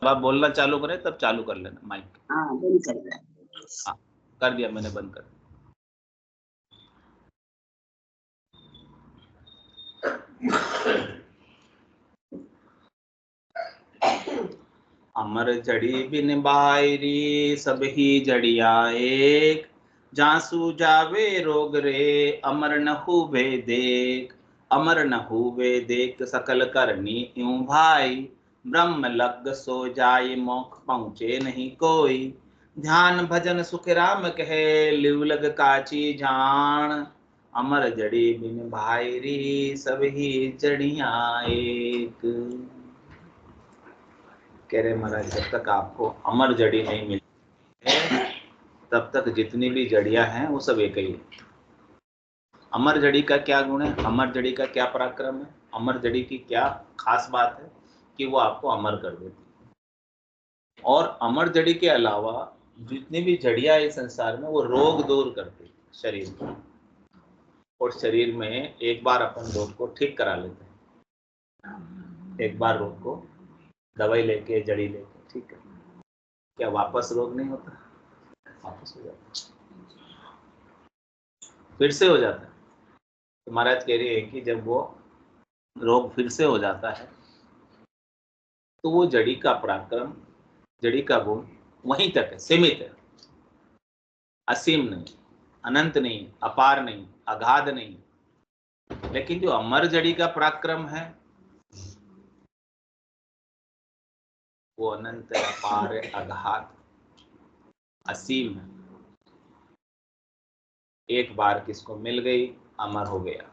आप बोलना चालू करें तब चालू कर लेना माइक। हाँ बंद कर रहा है। हाँ कर दिया मैंने, बंद कर दिया। अमर जड़ी बिन बायरी सब ही जड़िया एक, जासू जावे रोग रे अमर न हुवे देख। अमर न हुवे देख सकल करनी यूं भाई, ब्रह्म लग सो जाय मोक्ष पहुँचे नहीं कोई। ध्यान भजन सुख राम कहे लिव लग काची जान, अमर जड़ी बिन भायरी सब ही जड़िया एक। कह रहे महाराज जब तक आपको अमर जड़ी नहीं मिलती तब तक जितनी भी जड़ियां हैं वो सब एक ही है। अमर जड़ी का क्या गुण है, अमर जड़ी का क्या पराक्रम है, अमर जड़ी की क्या खास बात है कि वो आपको अमर कर देती है। और अमर जड़ी के अलावा जितनी भी जड़ियां इस संसार में वो रोग दूर करती है शरीर में, और शरीर में एक बार अपन रोग को ठीक करा लेते हैं, एक बार रोग को दवाई लेके जड़ी लेके ठीक है, क्या वापस रोग नहीं होता? वापस हो जाता, फिर से हो जाता है। तो महाराज कह रही है कि जब वो रोग फिर से हो जाता है तो वो जड़ी का पराक्रम, जड़ी का गुण वहीं तक है, सीमित है, असीम नहीं, अनंत नहीं, अपार नहीं, अगाध नहीं। लेकिन जो अमर जड़ी का पराक्रम है वो अनंत है, अपार है, अगाध, असीम है। एक बार किसको मिल गई अमर हो गया,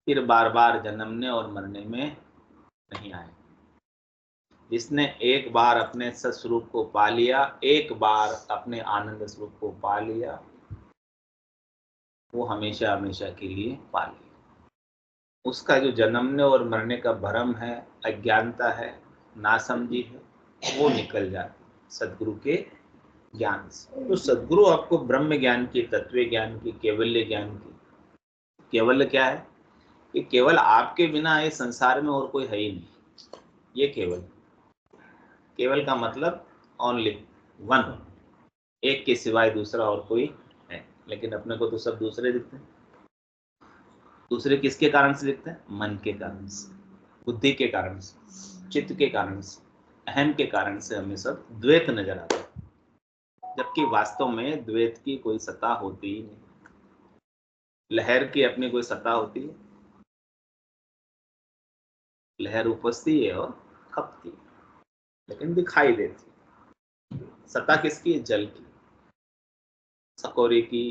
फिर बार बार जन्मने और मरने में नहीं आए। जिसने एक बार अपने सत्स्वरूप को पा लिया, एक बार अपने आनंद स्वरूप को पा लिया, वो हमेशा हमेशा के लिए पा लिया। उसका जो जन्मने और मरने का भ्रम है, अज्ञानता है, नासमझी है, वो निकल जाती सदगुरु के ज्ञान से। तो सदगुरु आपको ब्रह्म ज्ञान की, तत्व ज्ञान की, केवल्य ज्ञान की, केवल्य क्या है कि केवल आपके बिना इस संसार में और कोई है ही नहीं, ये केवल। केवल का मतलब ओनली वन, एक के सिवाय दूसरा और कोई है। लेकिन अपने को तो सब दूसरे दिखते हैं। दूसरे किसके कारण से दिखते हैं? मन के कारण से, बुद्धि के कारण से, चित्त के कारण से, अहम के कारण से हमें सब द्वैत नजर आता है, जबकि वास्तव में द्वैत की कोई सत्ता होती ही नहीं। लहर की अपनी कोई सत्ता होती है? लहर उपजती है और खपती है, लेकिन दिखाई देती है। सत्ता किसकी है? जल की। सकोरे की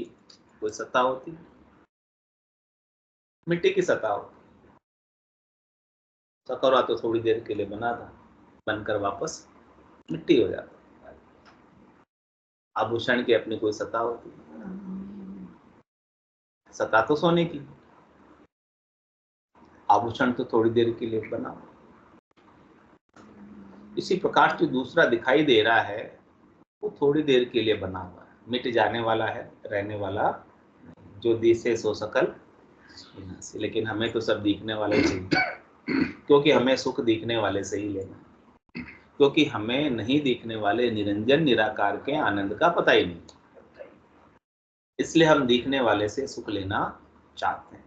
कोई सत्ता होती है? मिट्टी की सत्ता होती है। सकोरा तो थोड़ी देर के लिए बना था, बनकर वापस मिट्टी हो जाता है। आभूषण की अपनी कोई सत्ता होती है? सत्ता तो सोने की, आभूषण तो थोड़ी देर के लिए बना। इसी प्रकार जो दूसरा दिखाई दे रहा है वो थोड़ी देर के लिए बना हुआ है, मिट जाने वाला है, रहने वाला। जो दिसे सो सकल विनाशी। लेकिन हमें तो सब दिखने वाले चाहिए, क्योंकि हमें सुख दिखने वाले से ही लेना, क्योंकि हमें नहीं दिखने वाले निरंजन निराकार के आनंद का पता ही नहीं, इसलिए हम दिखने वाले से सुख लेना चाहते हैं।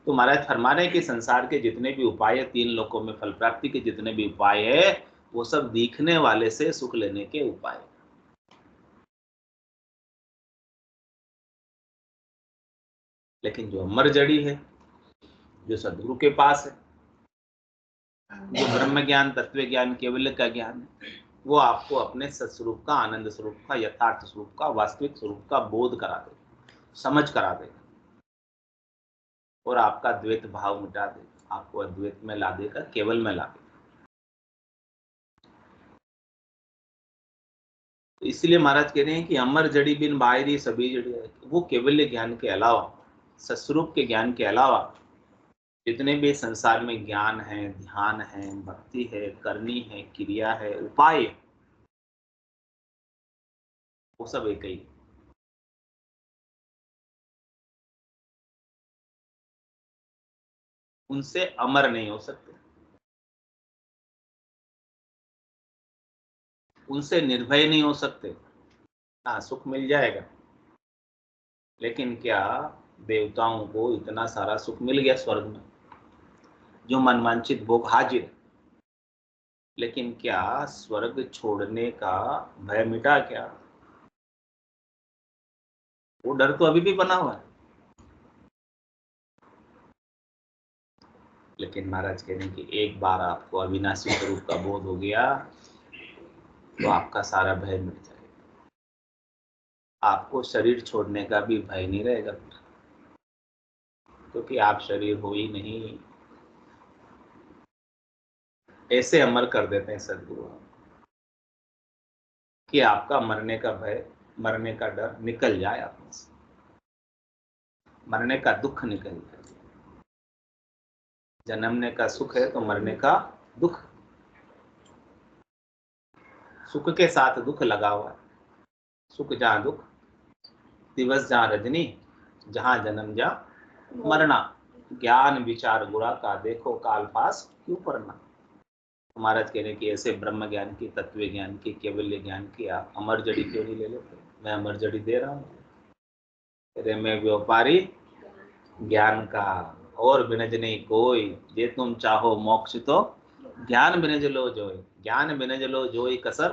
तो महाराज फरमा रहे हैं कि संसार के जितने भी उपाय है, तीन लोकों में फल प्राप्ति के जितने भी उपाय है, वो सब दिखने वाले से सुख लेने के उपाय। लेकिन जो अमर जड़ी है, जो सदगुरु के पास है, जो ब्रह्म ज्ञान, तत्व ज्ञान, केवल्य का ज्ञान है, वो आपको अपने सत्स्वरूप का, आनंद स्वरूप का, यथार्थ स्वरूप का, वास्तविक स्वरूप का बोध करा देगा, समझ करा देगा, और आपका द्वैत भाव मिटा देगा, आपको अद्वैत में ला देगा, केवल में ला देगा। तो इसलिए महाराज कह रहे हैं कि अमर जड़ी बिन बायरी सभी जड़ी। वो केवल्य ज्ञान के अलावा, सत्स्वरूप के ज्ञान के अलावा जितने भी संसार में ज्ञान है, ध्यान है, भक्ति है, करनी है, क्रिया है, उपाय, वो सब एक ही। उनसे अमर नहीं हो सकते। उनसे निर्भय नहीं हो सकते। हाँ, सुख मिल जाएगा, लेकिन क्या देवताओं को इतना सारा सुख मिल गया स्वर्ग में, जो मनवांछित भोग हाजिर है, लेकिन क्या स्वर्ग छोड़ने का भय मिटा क्या? वो डर तो अभी भी बना हुआ है। लेकिन महाराज कह रहे हैं कि एक बार आपको अविनाशी स्वरूप का बोध हो गया तो आपका सारा भय मिट जाएगा, आपको शरीर छोड़ने का भी भय नहीं रहेगा, क्योंकि आप शरीर हो ही नहीं। ऐसे अमर कर देते हैं सदगुरु कि आपका मरने का भय, मरने का डर निकल जाए आप में से, मरने का दुख निकल जाए। जन्मने का सुख है तो मरने का दुख, सुख के साथ दुख लगा हुआ है। सुख जहाँ दुख, दिवस जहाँ रजनी, जहाँ जन्म जहाँ मरना। ज्ञान विचार गुणा का देखो काल पास क्यों पढ़ना। महाराज कह रहे कि ऐसे ब्रह्म ज्ञान की, तत्व ज्ञान की, केवल्य ज्ञान की आप अमर जड़ी क्यों नहीं ले लेते? मैं अमर जड़ी दे रहा हूँ। अरे मैं व्यापारी ज्ञान का, और बिनज नहीं कोई, जे तुम चाहो मोक्ष तो ज्ञान बिनज लो जोई। ज्ञान बिनज लो जोई कसर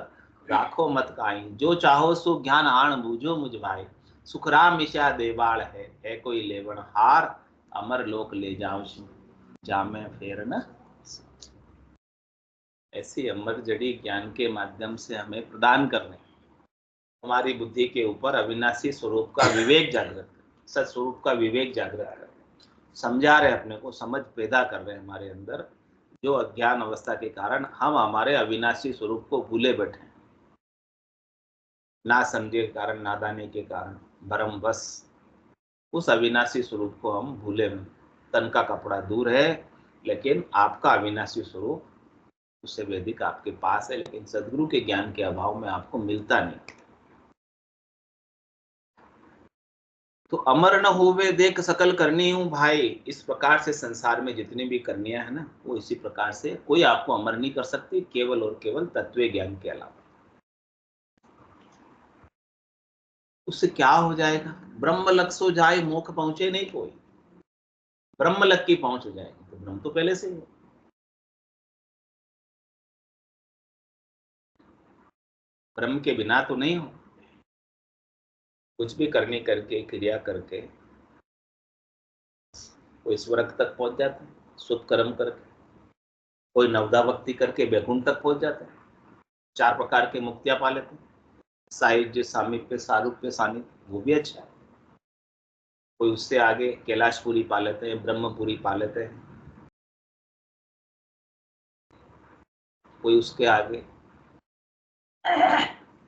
राखो मत काई। जो चाहो सो ज्ञान आण बूझो मुझ भाई। सुखराम ईशा देवाल है कोई लेवन हार। अमर लोक ले जाओ जामे फेर न। ऐसी अमर जड़ी ज्ञान के माध्यम से हमें प्रदान करने, हमारी बुद्धि के ऊपर अविनाशी स्वरूप का विवेक जागृत, सत स्वरूप का विवेक जागृत कर, समझा रहे, अपने को समझ पैदा कर रहे हैं हमारे अंदर, जो अज्ञान अवस्था के कारण हम हमारे अविनाशी स्वरूप को भूले बैठे हैं, ना समझे के कारण, नादानी के कारण, भरम बस उस अविनाशी स्वरूप को हम भूले में। तन का कपड़ा दूर है, लेकिन आपका अविनाशी स्वरूप उससे वैदिक आपके पास है, लेकिन सदगुरु के ज्ञान के अभाव में आपको मिलता नहीं। तो अमर न होवे देख सकल करनी हूं भाई। इस प्रकार से संसार में जितनी भी करनियां है ना, वो इसी प्रकार से, कोई आपको अमर नहीं कर सकती, केवल और केवल तत्व ज्ञान के अलावा। उससे क्या हो जाएगा? ब्रह्म लक्ष्य सो जाए मोक्ष पहुंचे नहीं कोई। ब्रह्म लक की पहुंच हो जाएगी, तो ब्रह्म तो पहले से ही है। ब्रह्म के बिना तो नहीं हो। कुछ भी करने करके, क्रिया करके कोई स्वर्ग तक पहुंच जाता है, शुभ कर्म करके। कोई नवदा भक्ति करके बैकुंठ तक पहुंच जाता है, 4 प्रकार के मुक्तियां पा लेते हैं। साहित्य, सामीप्य, सारूप्य, सानिध्य, वो भी अच्छा है। कोई उससे आगे कैलाशपुरी पा लेते हैं, ब्रह्मपुरी पा लेते हैं। कोई उसके आगे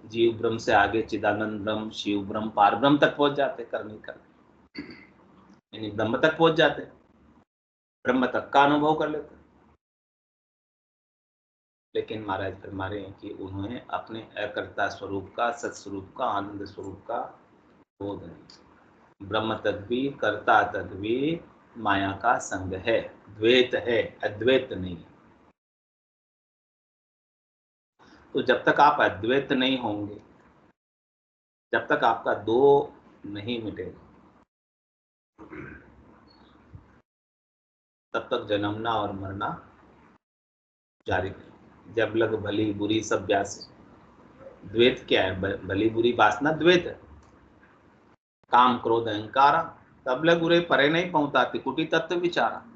जीव ब्रह्म से आगे चिदानंद ब्रह्म, शिव ब्रह्म, पार ब्रह्म तक पहुंच जाते करने करने, यानी ब्रह्म तक पहुंच जाते, ब्रह्म तक का अनुभव कर लेते। लेकिन महाराज फरमा रहे हैं कि उन्होंने अपने अकर्ता स्वरूप का, सत्स्वरूप का, आनंद स्वरूप का बोध नहीं। ब्रह्म तक भी, कर्ता तक भी माया का संग है, द्वैत है, अद्वैत नहीं। तो जब तक आप अद्वैत नहीं होंगे, जब तक आपका दो नहीं मिटेगा, तब तक जन्मना और मरना जारी रहेगा। जब लग भली बुरी सब व्यास। द्वैत क्या है? भली बुरी वासना द्वैत है। काम क्रोध अहंकार तब लग उरे परे नहीं पहुंचा, त्रिकुटी तत्व विचारा।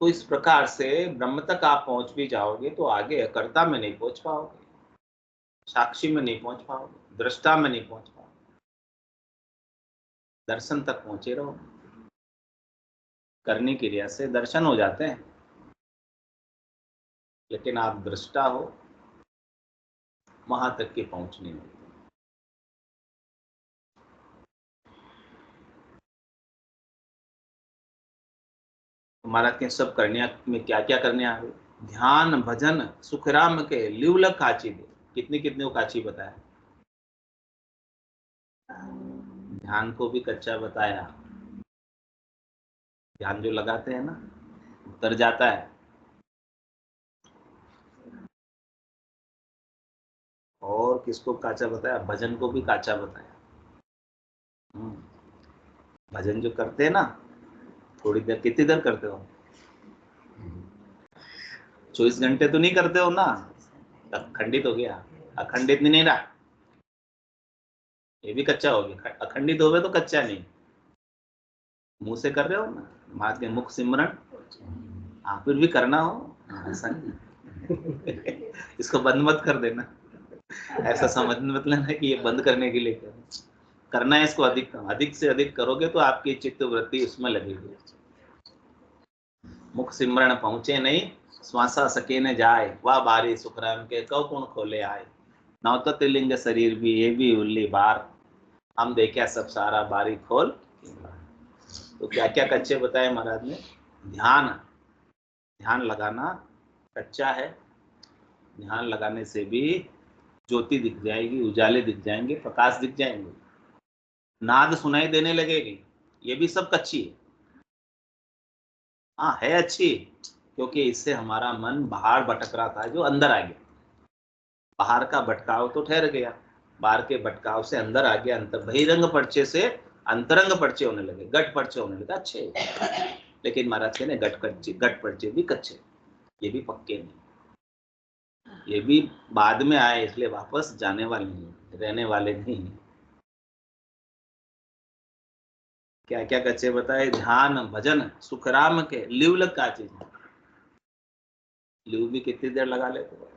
तो इस प्रकार से ब्रह्म तक आप पहुंच भी जाओगे तो आगे अकर्ता में नहीं पहुंच पाओगे, साक्षी में नहीं पहुंच पाओगे, दृष्टा में नहीं पहुंच पाओगे। दर्शन तक पहुंचे रहो। करनी क्रिया से दर्शन हो जाते हैं, लेकिन आप दृष्टा हो, वहां तक की पहुंच नहीं मिलती। महाराज के सब करनिया में क्या क्या करने आ गए? ध्यान भजन सुखराम के लिवलक काची दे। कितनी कितनी काची बताया। ध्यान को भी कच्चा बताया। ध्यान जो लगाते हैं ना, उतर जाता है। किसको काचा बताया? भजन को भी काचा बताया। भजन जो करते हैं ना, थोड़ी देर, कितनी देर करते हो? 24 घंटे तो नहीं करते हो ना, खंडित हो गया। अखंडित नहीं रहा, ये भी कच्चा हो गया। अखंडित हो गए तो कच्चा नहीं। मुंह से कर रहे हो ना, माँ के मुख सिमरन, आप फिर भी करना हो, ऐसा नहीं। इसको बंद मत कर देना, ऐसा समझ मत लेना कि ये बंद करने के लिए करना है। इसको अधिक से अधिक करोगे तो आपकी चित्त वृत्ति उसमें लगेगी। मुख सिमरन पहुंचे नहीं, श्वासा सके न जाए, वह बारी सुखराम के कौ कौन खोले आए। नवत त्रिलिंग शरीर भी ये भी उल्ली बार, हम देखा सब सारा बारी खोल। तो क्या क्या कच्चे बताए महाराज ने? ध्यान लगाना कच्चा है। ध्यान लगाने से भी ज्योति दिख जाएगी, उजाले दिख जाएंगे, प्रकाश दिख जाएंगे, नाद सुनाई देने लगेगी, ये भी सब कच्ची है। हाँ है अच्छी, क्योंकि इससे हमारा मन बाहर भटक रहा था जो अंदर आ गया। बाहर का भटकाव तो ठहर गया, बाहर के भटकाव से अंदर आ गया। अंतर बहिरंग पर्चे से अंतरंग पर्चे होने लगे, गट पर्चे होने लगे अच्छे। लेकिन महाराज कहने गट पर्चे भी कच्चे, ये भी पक्के नहीं, ये भी बाद में आए, इसलिए वापस जाने वाले नहीं, रहने वाले नहीं। क्या क्या कच्चे बताए? ध्यान, भजन, सुखराम के लिव लग का चीज। लिव भी कितनी देर लगा लेते हो?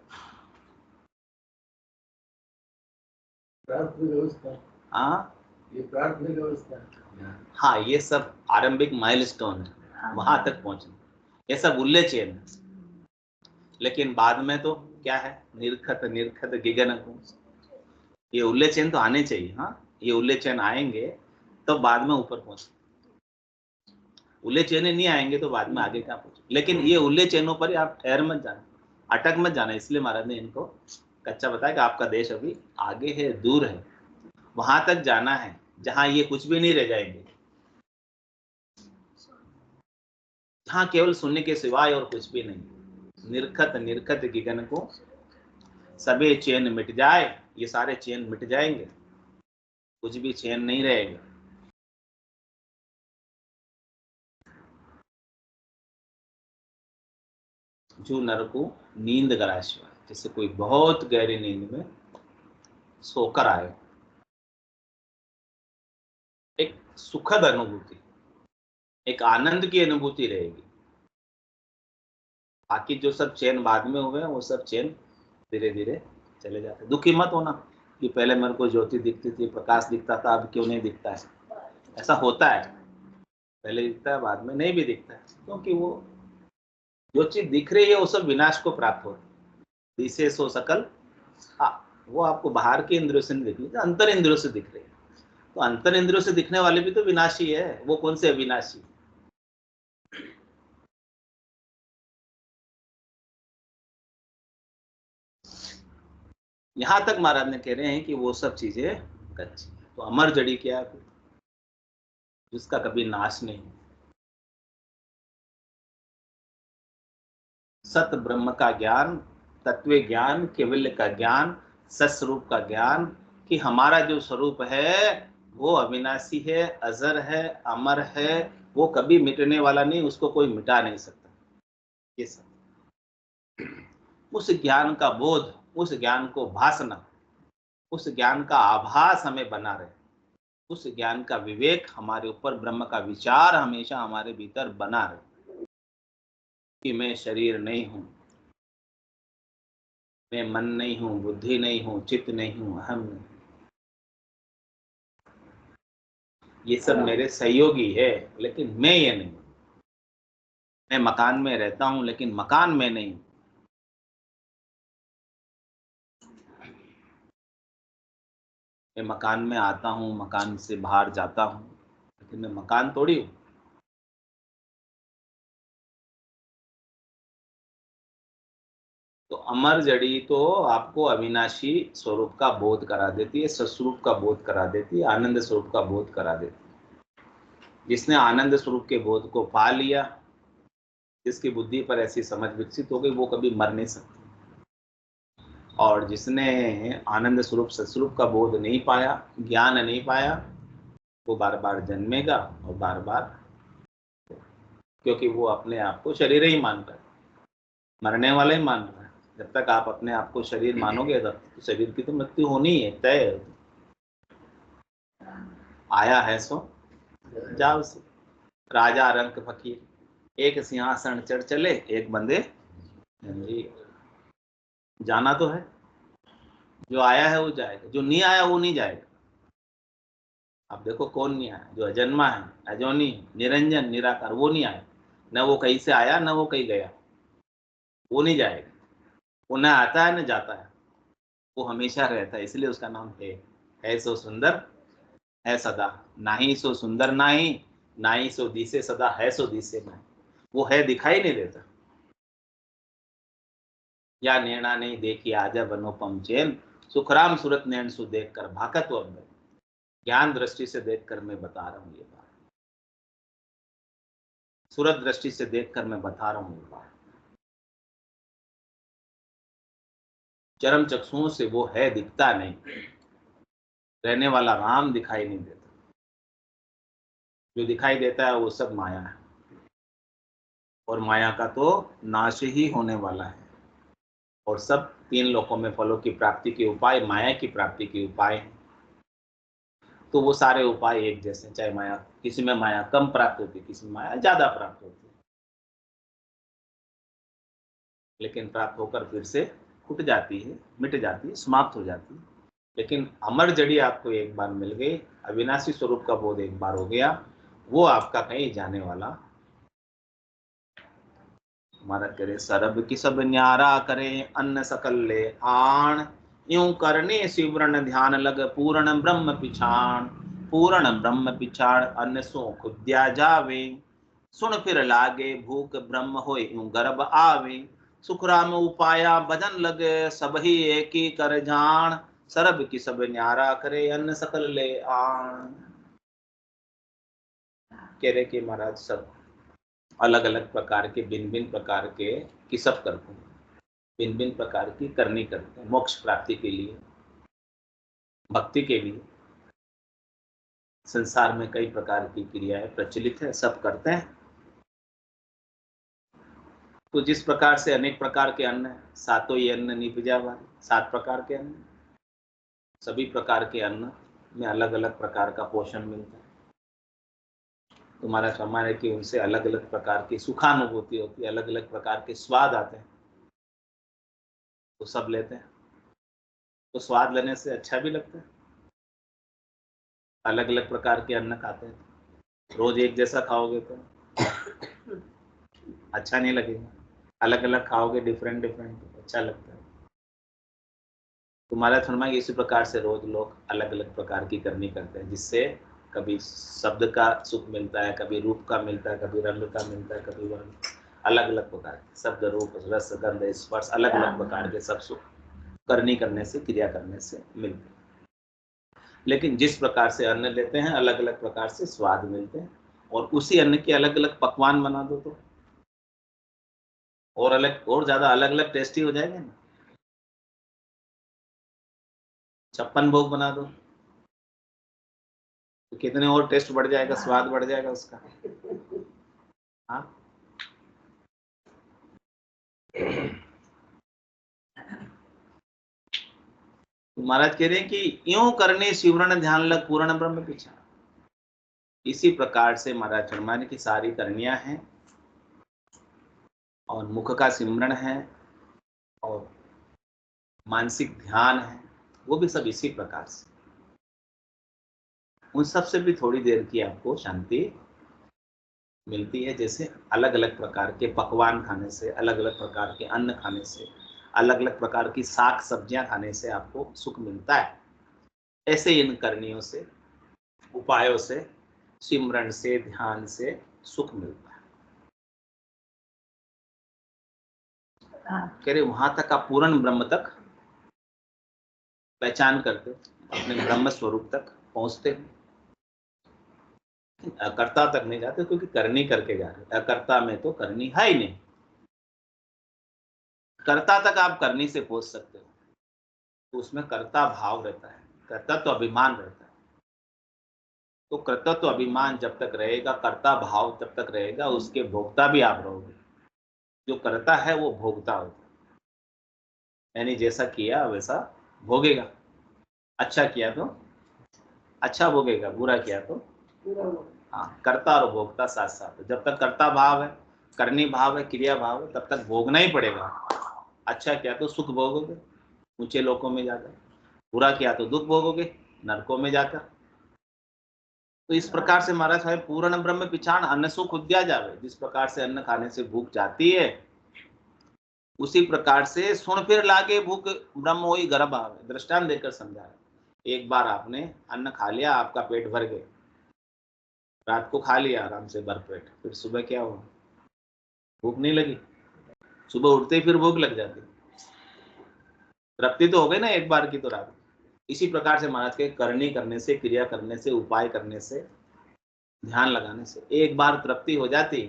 हाँ, ये प्राथमिक अवस्था। हाँ, ये सब आरंभिक माइलस्टोन है, वहां तक पहुंचना, ये सब उल्ले चेन। लेकिन बाद में तो क्या है? निर्खत निर्खत गिगन। ये उल्ले चेन तो आने चाहिए। हाँ, ये उल्ले चेन आएंगे तो बाद में ऊपर पहुंचे। उल्ले चेने नहीं आएंगे तो बाद में आगे क्या पहुंचे। लेकिन ये उल्ले चेनों पर आप ठहर मत जाना, अटक मत जाना। इसलिए महाराज ने इनको कच्चा बताया कि आपका देश अभी आगे है, दूर है, वहां तक जाना है जहां ये कुछ भी नहीं रह जाएंगे, जहां केवल सुनने के सिवाय और कुछ भी नहीं। निर्खत निर्खत गिगन को सबे चैन मिट जाए, ये सारे चैन मिट जाएंगे, कुछ भी चैन नहीं रहेगा। जो नर को नींद ग्रास्य, जैसे कोई बहुत गहरी नींद में सोकर आए, एक सुखद अनुभूति, एक आनंद की अनुभूति रहेगी। बाकी जो सब चैन बाद में हुए हैं वो सब चैन धीरे धीरे चले जाते। दुखी मत होना कि पहले मेरे को ज्योति दिखती थी, प्रकाश दिखता था, अब क्यों नहीं दिखता है। ऐसा होता है, पहले दिखता है, बाद में नहीं भी दिखता है, क्योंकि वो जो चीज दिख रही है वो सब विनाश को प्राप्त होती है। दिशे सो सकल, हाँ, वो आपको बाहर के इंद्रियों से नहीं दिख रही, अंतर इंद्रियों से दिख रही है। तो अंतर इंद्रियों से दिखने वाले भी तो विनाशी है, वो कौन से अविनाशी? यहां तक महाराज ने कह रहे हैं कि वो सब चीजें कच्ची। तो अमर जड़ी क्या है? जिसका कभी नाश नहीं। सत ब्रह्म का ज्ञान, तत्व ज्ञान, केवल्य का ज्ञान, सस्वरूप का ज्ञान, कि हमारा जो स्वरूप है वो अविनाशी है, अजर है, अमर है, वो कभी मिटने वाला नहीं, उसको कोई मिटा नहीं सकता। ये सब उस ज्ञान का बोध, उस ज्ञान को भासना, उस ज्ञान का आभास हमें बना रहे, उस ज्ञान का विवेक हमारे ऊपर, ब्रह्म का विचार हमेशा हमारे भीतर बना रहे कि मैं शरीर नहीं हूं, मैं मन नहीं हूं, बुद्धि नहीं हूं, चित्त नहीं हूं, अहम नहीं। ये सब मेरे सहयोगी है, लेकिन मैं ये नहीं। मैं मकान में रहता हूं, लेकिन मकान में नहीं। मैं मकान में आता हूं, मकान से बाहर जाता हूं, लेकिन मैं मकान थोड़ी हूं। तो अमर जड़ी तो आपको अविनाशी स्वरूप का बोध करा देती है, सस्वरूप का बोध करा देती है, आनंद स्वरूप का बोध करा देती है। जिसने आनंद स्वरूप के बोध को पा लिया, जिसकी बुद्धि पर ऐसी समझ विकसित हो गई, वो कभी मर नहीं सकती। और जिसने आनंद स्वरूप सत्स्वरूप का बोध नहीं पाया, ज्ञान नहीं पाया, वो बार बार जन्मेगा और बार बार, क्योंकि वो अपने आप को शरीर ही मानता है, मरने वाला ही मान रहा है। जब तक आप अपने आप को शरीर मानोगे तब तो शरीर की तो मृत्यु होनी है, तय। आया है सो जाओ से। राजा रंक फकीर, एक सिंहासन चढ़ चले, एक बंदे जी। जाना तो है, जो आया है वो जाएगा, जो नहीं आया वो नहीं जाएगा। अब देखो कौन नहीं आया, जो अजन्मा है, अजोनी, निरंजन, निराकार, वो नहीं आया। न वो कहीं से आया न वो कहीं गया, वो नहीं जाएगा। वो न आता है न जाता है, वो हमेशा रहता है, इसलिए उसका नाम है सो सुंदर है सदा, नाही सो सुंदर नाही, नाही सो दिसे सदा, है सो दिसे नहीं। वो है दिखाई नहीं देता। या नैना नहीं देखी आजब अनुपम चैन, सुखराम सूरत नैन सु देख कर भाकत व अंदर। ज्ञान दृष्टि से देखकर मैं बता रहा हूँ ये बात, सूरत दृष्टि से देखकर मैं बता रहा हूँ ये बात। चरम चक्षुओं से वो है दिखता नहीं, रहने वाला राम दिखाई नहीं देता। जो दिखाई देता है वो सब माया है, और माया का तो नाश ही होने वाला है। और सब तीन लोकों में फलों की प्राप्ति के उपाय माया की प्राप्ति के उपाय हैं। तो वो सारे उपाय एक जैसे, चाहे माया, किसी में माया कम प्राप्त होती है, किसी में माया ज्यादा प्राप्त होती है, लेकिन प्राप्त होकर फिर से फूट जाती है, मिट जाती है, समाप्त हो जाती है। लेकिन अमर जड़ी आपको एक बार मिल गई, अविनाशी स्वरूप का बोध एक बार हो गया, वो आपका कहीं जाने वाला। हमारा करे सरब की सब न्यारा करे, अन्न सकल ले आण, यूं करने शिवरण ध्यान लग, पूर्ण ब्रह्म पिछाण। पूर्ण ब्रह्म पिछाड़ अन्न सो खुद्या जावे, सुन फिर लागे भूख ब्रह्म होय यूं गर्भ आवे। सुखराम उपाया भजन लगे, सब ही एक ही कर जान, सरब की सब न्यारा करे, अन्न सकल ले आण। कह रहे कि महाराज सब अलग अलग प्रकार के, भिन्न भिन्न प्रकार के किसब करते हैं, भिन्न भिन्न प्रकार की करनी करते हैं, मोक्ष प्राप्ति के लिए, भक्ति के लिए। संसार में कई प्रकार की क्रियाएं प्रचलित है, सब करते हैं। तो जिस प्रकार से अनेक प्रकार के अन्न है, सातों ही अन्न निपजा वाले, 7 प्रकार के अन्न, सभी प्रकार के अन्न में अलग अलग प्रकार का पोषण मिलता है। तुम्हारा सम्मान है कि उनसे अलग अलग प्रकार की सुखानुभूति होती है, अलग अलग प्रकार के स्वाद आते हैं, तो सब लेते हैं। तो स्वाद लेने से अच्छा भी लगता है। अलग अलग प्रकार के अन्न खाते हैं, रोज एक जैसा खाओगे तो अच्छा नहीं लगेगा, अलग अलग खाओगे डिफरेंट डिफरेंट तो अच्छा लगता है। तुम्हारा थर्मा इसी प्रकार से रोज लोग अलग अलग प्रकार की करनी करते हैं, जिससे कभी शब्द का सुख मिलता है, कभी रूप का मिलता है, कभी रंग का मिलता है, कभी वर्ण, अलग अलग प्रकार के शब्द, रूप, रस, गंध, स्पर्श, अलग अलग प्रकार के सब सुख करनी करने से, क्रिया करने से मिलते हैं। लेकिन जिस प्रकार से अन्न लेते हैं, अलग अलग प्रकार से स्वाद मिलते हैं, और उसी अन्न के अलग अलग पकवान बना दो तो और अलग, और ज्यादा अलग अलग टेस्टी हो जाएगा ना। 56 भोग बना दो तो कितने और टेस्ट बढ़ जाएगा, स्वाद बढ़ जाएगा उसका। हाँ, तो महाराज कह रहे हैं कि यूं करने शिवरण ध्यान लग, पूर्ण ब्रह्म पीछा। इसी प्रकार से महाराज शर्मा की सारी करनियां हैं, और मुख का सिमरण है, और मानसिक ध्यान है, वो भी सब इसी प्रकार से। उन सब से भी थोड़ी देर की आपको शांति मिलती है, जैसे अलग अलग प्रकार के पकवान खाने से, अलग अलग प्रकार के अन्न खाने से, अलग अलग प्रकार की साग सब्जियां खाने से आपको सुख मिलता है। ऐसे इन करनियों से, उपायों से, सिमरण से, ध्यान से सुख मिलता है। कह रहे वहां तक आप पूर्ण ब्रह्म तक पहचान करते, अपने ब्रह्म स्वरूप तक पहुंचते हो। अकर्ता तक नहीं जाते, क्योंकि करनी करके जा रहे, अकर्ता में तो करनी है ही नहीं। कर्ता तक आप करनी से पहुंच सकते हो, तो उसमें कर्ता भाव रहता है, कर्तत्व अभिमान रहता है। तो कर्तत्व अभिमान जब तक रहेगा, कर्ता भाव तब तक रहेगा, उसके भोक्ता भी आप रहोगे। जो करता है वो भोगता होता है, यानी जैसा किया वैसा भोगेगा। अच्छा किया तो अच्छा भोगेगा, बुरा किया तो हाँ, कर्ता और भोक्ता साथ साथ। जब तक कर्ता भाव है, करनी भाव है, क्रिया भाव है, तब तक भोगना ही पड़ेगा। अच्छा किया तो सुख भोगोगे ऊंचे लोकों में जाकर, बुरा किया तो दुख भोगोगे नरकों में जाकर। तो इस प्रकार से महाराज साहब पूर्ण ब्रह्म पिछाण अन्न सुख उद्या जावे। जिस प्रकार से अन्न खाने से भूख जाती है, उसी प्रकार से सुन फिर लागे भूख ब्रह्म होई गर्भ आवे। दृष्टांत देकर समझा। एक बार आपने अन्न खा लिया, आपका पेट भर गया, रात को खा लिया आराम से भर पेट, फिर सुबह क्या हुआ? भूख नहीं लगी। सुबह उठते ही फिर भूख लग जाती। तृप्ति तो हो गई ना एक बार की तो रात। इसी प्रकार से महाराज के करनी करने से, क्रिया करने से, उपाय करने से, ध्यान लगाने से एक बार तृप्ति हो जाती,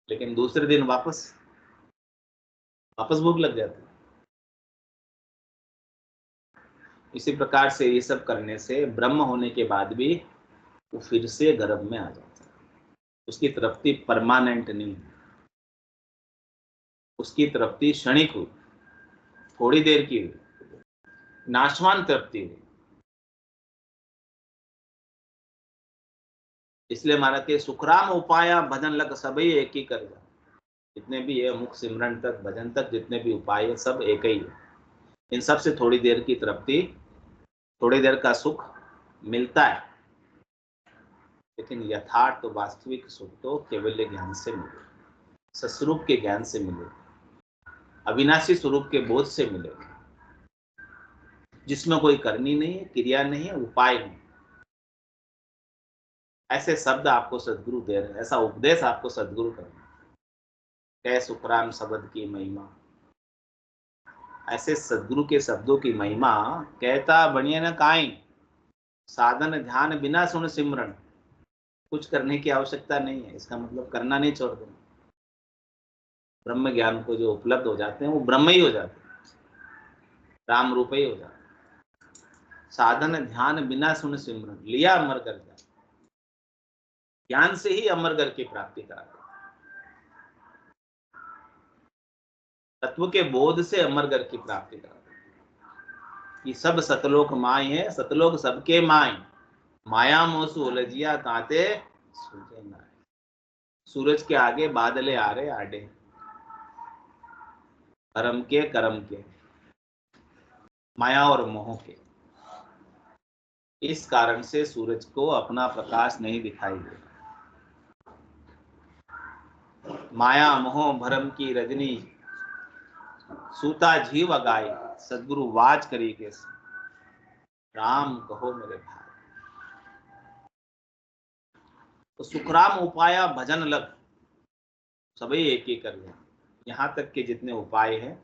लेकिन दूसरे दिन वापस भूख लग जाती। इसी प्रकार से ये सब करने से ब्रह्म होने के बाद भी वो फिर से गर्भ में आ जाता है। उसकी तृप्ति परमानेंट नहीं, उसकी तृप्ति क्षणिक हुई, थोड़ी देर की हुई, नाशवान तृप्ति हुई। इसलिए महाराज के सुखराम उपाय भजन लग सभी एक ही कर जा। जितने भी है मुख सिमरन तक, भजन तक, जितने भी उपाय है सब एक ही है। इन सब से थोड़ी देर की तृप्ति, थोड़ी देर का सुख मिलता है, लेकिन यथार्थ तो वास्तविक सुख तो केवल ज्ञान से मिले, सस्वरूप के ज्ञान से मिले, अविनाशी स्वरूप के बोध से मिले, जिसमें कोई करनी नहीं है, क्रिया नहीं है, उपाय नहीं। ऐसे शब्द आपको सदगुरु दे रहे हैं, ऐसा उपदेश आपको सदगुरु कर रहे हैं। कै सुखराम शब्द की महिमा, ऐसे सदगुरु के शब्दों की महिमा कहता बनिए न काई, साधन ध्यान बिना सुन सिमरन। कुछ करने की आवश्यकता नहीं है, इसका मतलब करना नहीं छोड़ देना। ब्रह्म ज्ञान को जो उपलब्ध हो जाते हैं वो ब्रह्म ही हो जाते हैं, राम रूप ही हो जाते हैं। साधन ध्यान बिना सुन सिमरन, लिया अमर कर जाए। ज्ञान से ही अमर घर की प्राप्ति कराते, तत्व के बोध से अमर घर की प्राप्ति कराते। कि सब सतलोक माय है, सतलोक सबके माय, माया मोसु उलझिया कांते सूझे नाय। सूरज के आगे बादले आ रहे आडे, धर्म के कर्म के, माया और मोह के। इस कारण से सूरज को अपना प्रकाश नहीं दिखाई देता। माया मोह भरम की रजनी, सूता जीव अगाई, सदगुरु वाच करी के राम कहो मेरे भाई। तो सुखराम उपाय भजन लग सभी एक ही कर ले। यहाँ तक के जितने उपाय हैं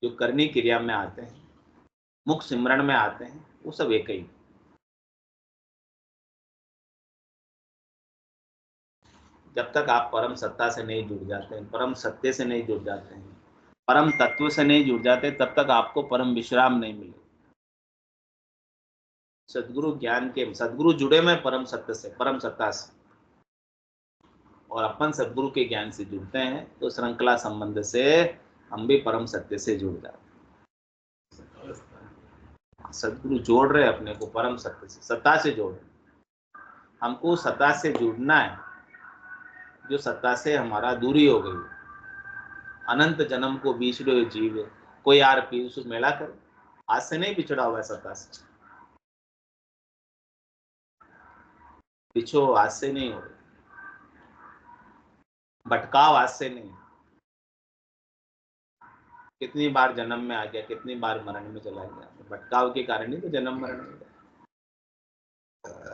जो करनी क्रिया में आते हैं, मुख सिमरण में आते हैं, वो सब एक ही। जब तक आप परम सत्ता से नहीं जुड़ जाते हैं, परम सत्य से नहीं जुड़ जाते हैं, परम तत्व से नहीं जुड़ जाते, तब तक आपको परम विश्राम नहीं मिलेगा। सदगुरु ज्ञान के, सदगुरु जुड़े में परम सत्य से, परम सत्ता से, और अपन सदगुरु के ज्ञान से जुड़ते हैं तो श्रृंखला संबंध से हम भी परम सत्य से जुड़ जाते हैं। सदगुरु जोड़ रहे अपने को परम सत्य से, सत्ता से जोड़ रहे। हमको सत्ता से जुड़ना है, जो सत्ता से हमारा दूरी हो गई। अनंत जन्म को बिछड़े जीव, कोई यार पीयूष मेला कर, आज से नहीं बिछड़ा हुआ है सत्ता से। बिछो आज से नहीं हो, भटकाव आज से नहीं। कितनी बार जन्म में आ गया, कितनी बार मरण में चला गया, भटकाव के कारण ही तो जन्म मरण में।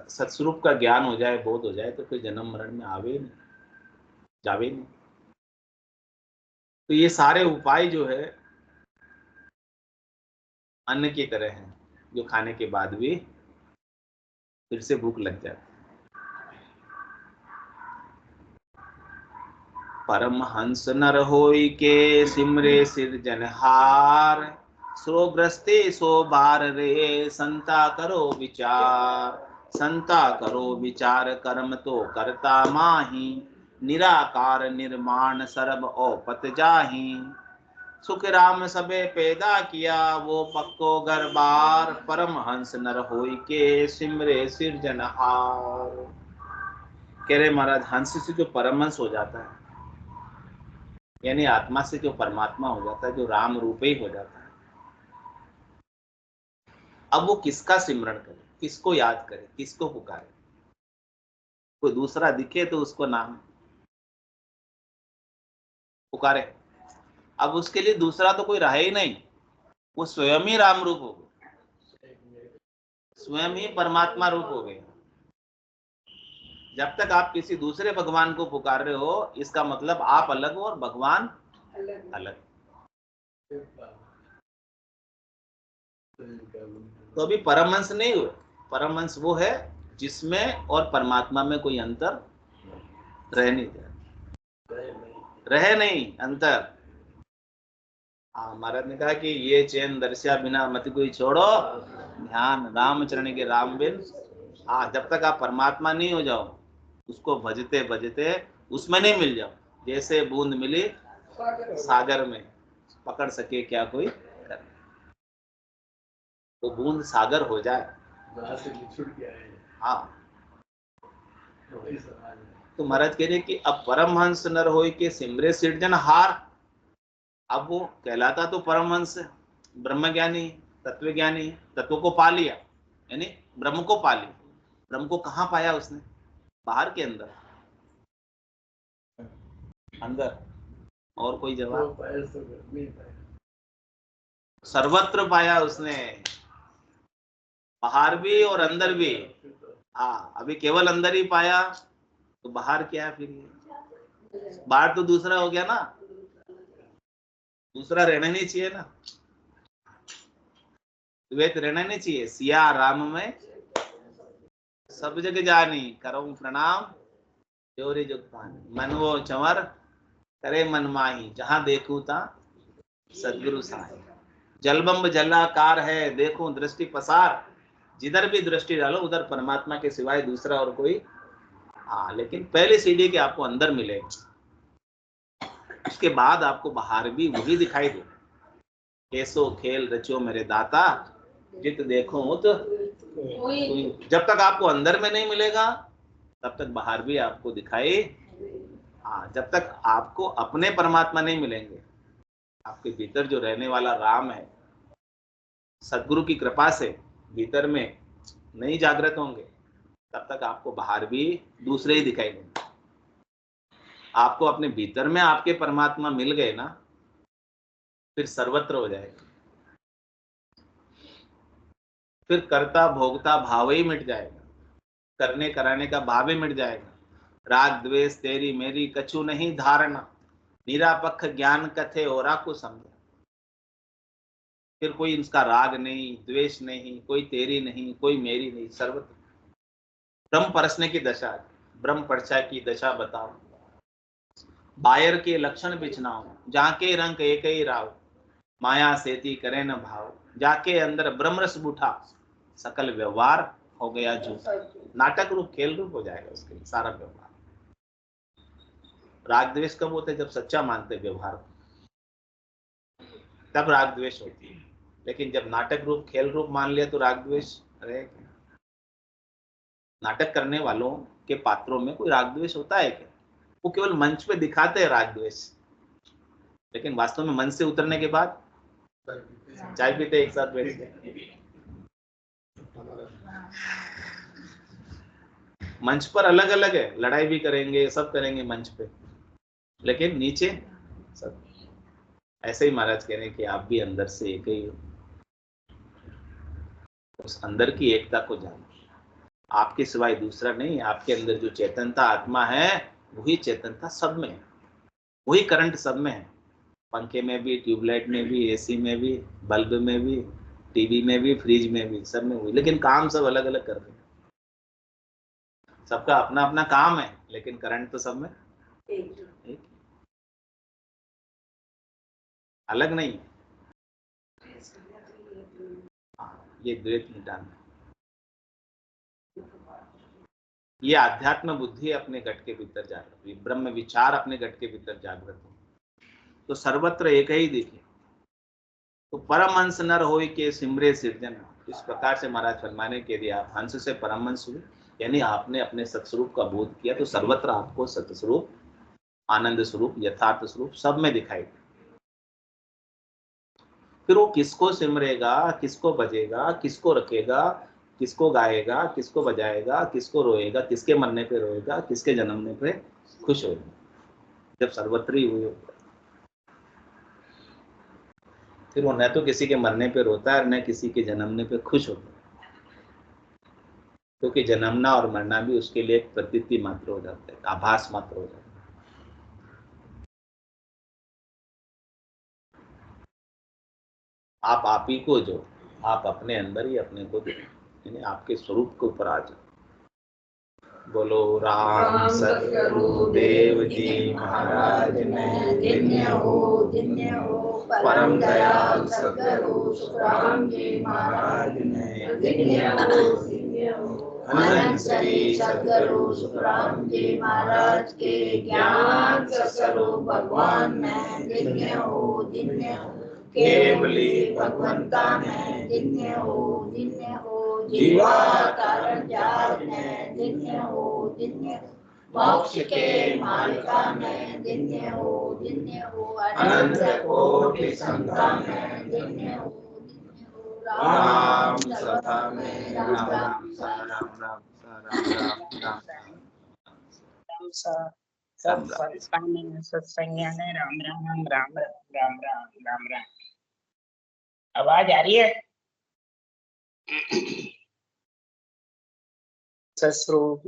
सत्स्वरूप का ज्ञान हो जाए, बोध हो जाए, तो फिर जन्म मरण में आवे नहीं, जावे नहीं। तो ये सारे उपाय जो है अन्न की तरह हैं, जो खाने के बाद भी फिर से भूख लग जाती। परमहंस नर होई के सिमरे सिरजनहार, सो ग्रस्ते सो बार रे संता करो विचार। संता करो विचार कर्म तो करता माही, निराकार निर्माण सर्ब औपत जाही। सुख राम सबे पैदा किया वो पक्को घर बार, परमहंस नर होई के सिमरे सिरजनहार। कह रहे महाराज, हंस से जो परमहंस हो जाता है, यानी आत्मा से जो परमात्मा हो जाता है, जो राम रूप ही हो जाता है, अब वो किसका सिमरण करे, किसको याद करे, किसको पुकारे। कोई दूसरा दिखे तो उसको नाम पुकारे। अब उसके लिए दूसरा तो कोई रहा ही नहीं, वो स्वयं ही राम रूप हो गए, स्वयं ही परमात्मा रूप हो गए। जब तक आप किसी दूसरे भगवान को पुकार रहे हो, इसका मतलब आप अलग हो और भगवान अलग। तो अभी परमहंस नहीं हुए। परमहंस वो है जिसमें और परमात्मा में कोई अंतर रह नहीं अंतर। महाराज ने कहा कि ये चैन दर्शा बिना मत कोई छोड़ो, ध्यान राम चरण के राम बिन। जब तक आप परमात्मा नहीं हो जाओ, उसको भजते भजते उसमें नहीं मिल जाओ, जैसे बूंद मिली सागर में, पकड़ सके क्या कोई कर, वो बूंद सागर हो जाए। हाँ, तो महाराज कह रहे कि अब परमहंस नर होय के सिमरे सिरजनहार। अब वो कहलाता तो परमहंस है, ब्रह्मज्ञानी, तत्वज्ञानी, तत्व को पा लिया, यानी ब्रह्म को पा लिया। ब्रह्म को कहाँ पाया उसने? बाहर के अंदर, अंदर। और कोई जवाब? सर्वत्र पाया उसने, बाहर भी और अंदर भी। अभी केवल अंदर ही पाया, तो बाहर क्या है फिर? ये बाहर तो दूसरा हो गया ना, दूसरा रहना नहीं चाहिए ना, द्वैत रहना नहीं चाहिए। सिया राम में सब जग जानी, करो प्रणाम जोरी जुग पानी। मन वो चंवर करे मन माही, जहां देखूं ता सदगुरु साई। जलबंब जलाकार है देखूं दृष्टि पसार, जिधर भी दृष्टि डालो उधर परमात्मा के सिवाय दूसरा और कोई। लेकिन पहले सीढ़ी के आपको अंदर मिले, उसके बाद आपको बाहर भी वही दिखाई दे। कैसो खेल रचो मेरे दाता, जित देखो उत जब तक आपको अंदर में नहीं मिलेगा, तब तक बाहर भी आपको दिखाई। जब तक आपको अपने परमात्मा नहीं मिलेंगे, आपके भीतर जो रहने वाला राम है, सदगुरु की कृपा से भीतर में नहीं जागृत होंगे, तब तक आपको बाहर भी दूसरे ही दिखाई देंगे। आपको अपने भीतर में आपके परमात्मा मिल गए ना, फिर सर्वत्र हो जाएगा। फिर कर्ता भोगता भाव ही मिट जाएगा, करने कराने का भाव ही मिट जाएगा। राग द्वेष तेरी मेरी कछु नहीं धारणा, निरापक्ष ज्ञान कथे और को समझा। फिर कोई इसका राग नहीं, द्वेष नहीं, कोई तेरी नहीं, कोई मेरी नहीं, सर्वत्र ब्रह्म परसने की दशा, ब्रह्म परछाई की दशा बताओ। बायर के लक्षण बिछनाओ, जाके रंग एक ही राव, माया सेती करे न भाव। जाके अंदर ब्रह्म रस बूठा, सकल व्यवहार हो गया झूठा। नाटक रूप, खेल रूप हो जाएगा उसके लिए सारा व्यवहार। राग द्वेष कब होते? जब सच्चा मानते व्यवहार, तब राग द्वेष होती है। लेकिन जब नाटक रूप, खेल रूप मान लिया, तो राग द्वेष रहेगा। नाटक करने वालों के पात्रों में कोई राग द्वेष होता है क्या? वो केवल मंच पे दिखाते हैं राग द्वेष, लेकिन वास्तव में मन से उतरने के बाद चाय पीते एक साथ बैठ के, मंच पर अलग अलग है, लड़ाई भी करेंगे, सब करेंगे मंच पे, लेकिन नीचे सब ऐसे ही। महाराज कह रहे हैं कि आप भी अंदर से एक ही हो, उस अंदर की एकता को जानो। आपके सिवाय दूसरा नहीं, आपके अंदर जो चेतनता आत्मा है, वही चेतनता सब में है, वही करंट सब में है। पंखे में भी, ट्यूबलाइट में भी, एसी में भी, बल्ब में भी, टीवी में भी, फ्रिज में भी, सब में हुई। लेकिन काम सब अलग अलग कर रहे हैं, सबका अपना अपना काम है, लेकिन करंट तो सब में एक। अलग नहीं है। ये द्वैत मिटाना, ये आध्यात्म बुद्धि अपने घट के भीतर जागृत हुई, ब्रह्म विचार अपने घट के भीतर जागृत हो, तो सर्वत्र एक ही दिखे। तो परमहंस नर होय के सिमरे सिरजन, इस प्रकार से महाराज फरमाने के लिए आप हंस से परमहंस हुए, यानी आपने अपने सत्स्वरूप का बोध किया, तो सर्वत्र आपको सत्स्वरूप, आनंद स्वरूप, यथार्थ स्वरूप सब में दिखाई। फिर वो किसको सिमरेगा, किसको बजेगा, किसको रखेगा, किसको गाएगा, किसको बजाएगा, किसको रोएगा, किसके मरने पे रोएगा, किसके जन्मने पे खुश होगा, जब सर्वत्री हुए। फिर वो न तो किसी के मरने पे रोता है, न किसी के जन्मने पे खुश होता है, क्योंकि जन्मना और मरना भी उसके लिए एक प्रतीति मात्र हो जाता है, आभास मात्र हो जाता है। आप ही को जो, आप अपने अंदर ही अपने को दो, यानी आपके स्वरूप के ऊपर आ जाओ। बोलो राम सतगुरु देव जी महाराज ने धन्य हो, परम दयाल सतगुरु सुखराम जी महाराज ने धन्य हो, अनंत श्री सतगुरु सुखराम जी महाराज के ज्ञान स्वरूप भगवान ने धन्य हो, केवली भगवंता ने धन्य हो, जीवा कारण जात ने धन्य हो, मोक्ष के मालिका ने धन्य हो, अनंत कोटि संतान ने धन्य हो, राम सदा में राम राम सा राम राम सा राम राम राम सब संस्थान सत्संग ने राम राम राम राम राम राम राम राम। आवाज आ रही है? सस्वरूप